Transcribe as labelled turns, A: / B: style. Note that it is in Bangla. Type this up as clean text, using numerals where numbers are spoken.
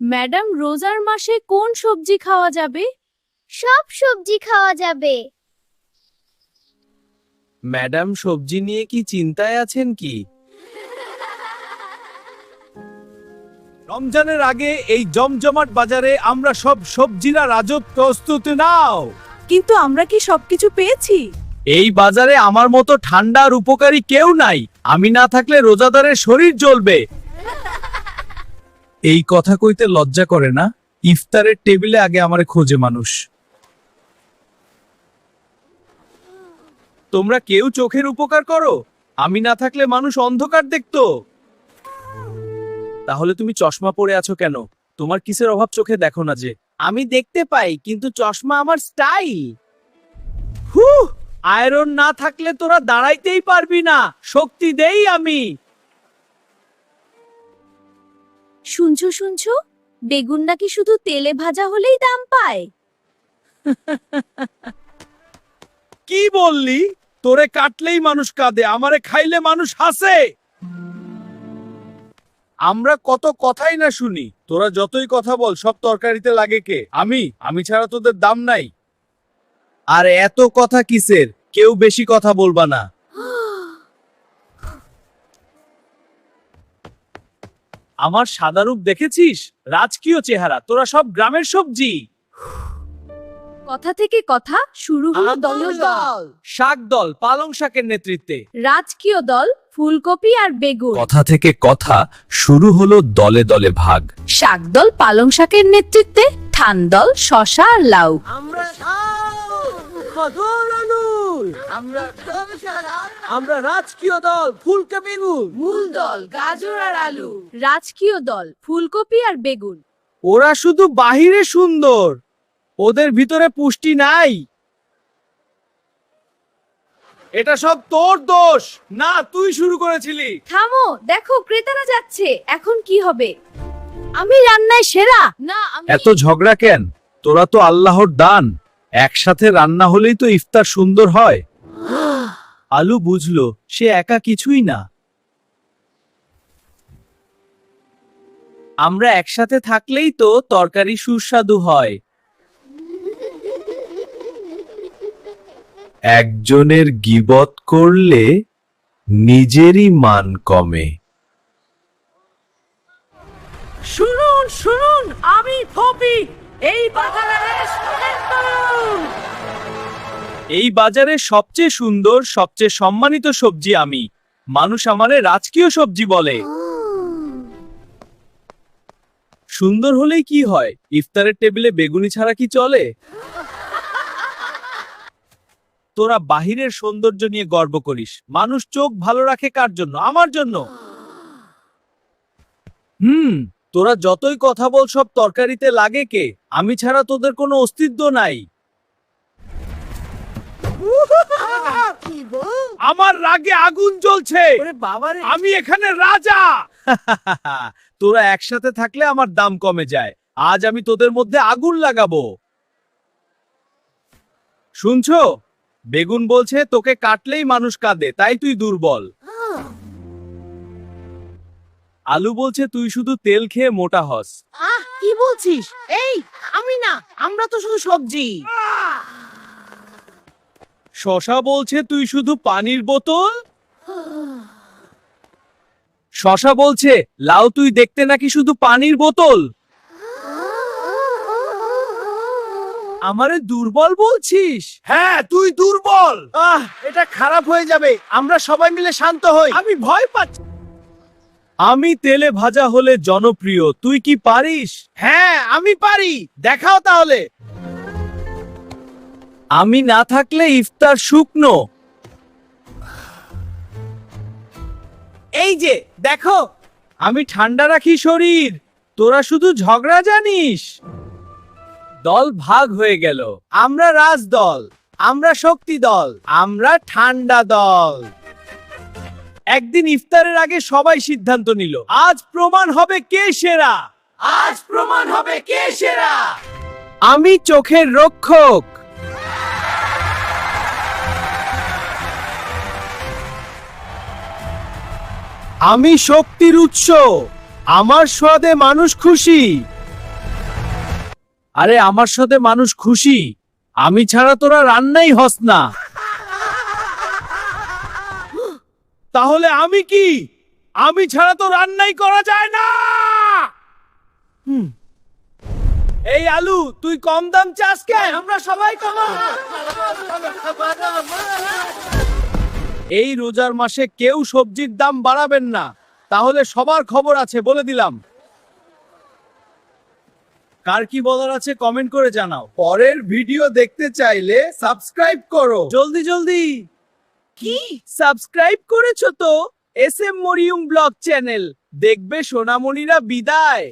A: ম্যাডাম, রোজার মাসে কোন সবজি খাওয়া যাবে?
B: সব সবজি খাওয়া যাবে।
C: ম্যাডাম, সবজি নিয়ে কি চিন্তায় আছেন কি? রমজানের আগে এই জমজমাট বাজারে আমরা সব সবজিরা রাজত্ব প্রস্তুতি নাও।
A: কিন্তু আমরা কি সবকিছু পেয়েছি?
C: এই বাজারে আমার মতো ঠান্ডা আর উপকারী কেউ নাই। আমি না থাকলে রোজাদারের শরীর জ্বলবে। এই কথা কইতে লজ্জা করে না? ইফতারের টেবিলে আগে আমারে খোঁজে মানুষ। তোমরা কেউ চোখের উপকার করো? আমি না থাকলে মানুষ অন্ধকার দেখতো। তাহলে তুমি চশমা পরে আছো কেন? তোমার কিসের অভাব চোখে দেখো না যে? আমি দেখতে পাই, কিন্তু চশমা আমার স্টাইল। আয়রন না থাকলে তোরা দাঁড়াইতেই পারবি না। শক্তি দেই আমি।
A: শুনছো শুনছো, বেগুন নাকি শুধু তেলে ভাজা হলেই দাম পায়।
C: কি বললি? তোরে কাটলেই মানুষ কাঁদে, আমারে খাইলে মানুষ হাসে। আমরা কত কথাই না শুনি। তোরা যতই কথা বল, সব তরকারিতে লাগে কে? আমি ছাড়া তোদের দাম নাই। আর এত কথা কিসের? কেউ বেশি কথা বলবা না। আমার সাদা রূপ দেখেছিস? রাজকীয় চেহারা। তোরা সব গ্রামের সবজি।
A: কথা থেকে কথা শুরু হলো দলীয় দল।
C: শাক দল পালং শাকের নেতৃত্বে।
A: রাজকীয় দল ফুলকপি আর বেগুন।
C: কথা থেকে কথা শুরু হলো দলে দলে ভাগ।
A: শাক দল পালং শাকের নেতৃত্বে, ঠান দল শশা আর লাউ।
C: আমরা রাজকীয় দল ফুলকপি বেগুন।
A: মূল দল গাজর আর আলু। রাজকীয় দল ফুলকপি আর বেগুন।
C: ওরা শুধু বাহিরে সুন্দর, ওদের ভিতরে পুষ্টি নাই। এটা সব তোর দোষ না, তুই শুরু করেছিলি।
A: থামো, দেখো ক্রেতারা যাচ্ছে। এখন কি হবে? আমি রান্নায় সেরা। না,
C: এত ঝগড়া কেন? তোরা তো আল্লাহর দান। একসাথে রান্না হলেই তো ইফতার সুন্দর হয়। আলু বুঝলো সে একা কিছুই না। আমরা একসাথে থাকলেই তো তরকারি সুস্বাদু হয়। একজনের গীবত করলে নিজেরই মান কমে।
A: শুনুন শুনুন, আমি ফপি। এই
C: এই বাজারে সবচেয়ে সুন্দর, সবচেয়ে সম্মানিত সবজি আমি। মানুষ আমারে রাজকীয় সবজি বলে। সুন্দর হলেই কি হয়? ইফতারের টেবিলে বেগুনি ছাড়া কি চলে? তোরা বাহিরের সৌন্দর্য নিয়ে গর্ব করিস। মানুষ চোখ ভালো রাখে কার জন্য? আমার জন্য। তোরা যতই কথা বল, সব তরকারিতে লাগে কে? আমি ছাড়া তোদের কোনো অস্তিত্ব নাই। আমার রাগে আগুন জ্বলছে। আমি এখানে রাজা। তোরা একসাথে থাকলে আমার দাম কমে যায়। আজ আমি তোদের মধ্যে আগুন লাগাবো। শুনছো? বেগুন বলছে তোকে কাটলেই মানুষ কাঁদে, তাই তুই দুর্বল। আলু বলছে তুই শুধু তেল খেয়ে মোটা হস।
D: কি বলছিস? এই আমি না, আমরা তো শুধু সবজি।
C: শশা বলছে তুই শুধু পানির বোতল। শশা বলছে লাউ তুই দেখতে নাকি শুধু পানির বোতল। আমারে দুর্বল বলছিস?
D: হ্যাঁ, তুই দুর্বল। এটা খারাপ হয়ে যাবে। আমরা সবাই মিলে শান্ত হই।
C: আমি ভয় পাচ্ছি। আমি তেলে ভাজা হলে জনপ্রিয়, তুই কি পারিস?
D: হ্যাঁ, আমি পারি। দেখাও তাহলে।
C: আমি না থাকলে ইফতার শুকনো।
D: এই যে দেখো,
C: আমি ঠান্ডা রাখি শরীর, তোরা শুধু ঝগড়া জানিস। দল ভাগ হয়ে গেল।
D: আমরা রাজ দল, আমরা শক্তি দল, আমরা ঠান্ডা দল।
C: একদিন ইফতারের আগে সবাই সিদ্ধান্ত নিল, আজ প্রমাণ হবে কে সেরা।
D: আজ প্রমাণ হবে কে সেরা।
C: আমি চোখের রক্ষক। আমি শক্তির উৎস। আমার স্বাদে মানুষ খুশি। আরে আমার সাথে মানুষ খুশি, আমি ছাড়া তোরা রান্নাই হস না। তাহলে আমি কি? আমি ছাড়া তো রান্নাই করা যায় না। এই আলু, তুই কম দাম চাস কেন? আমরা সবাই কম। এই রোজার মাসে কেউ সবজির দাম বাড়াবেন না, তাহলে সবার খবর আছে বলে দিলাম। কার কি বলার আছে কমেন্ট করে জানাও। পরের ভিডিও দেখতে চাইলে সাবস্ক্রাইব করো জলদি জলদি। কি সাবস্ক্রাইব করেছো তো? S M Mariyam blog channel দেখবে সোনামণিরা। বিদায়।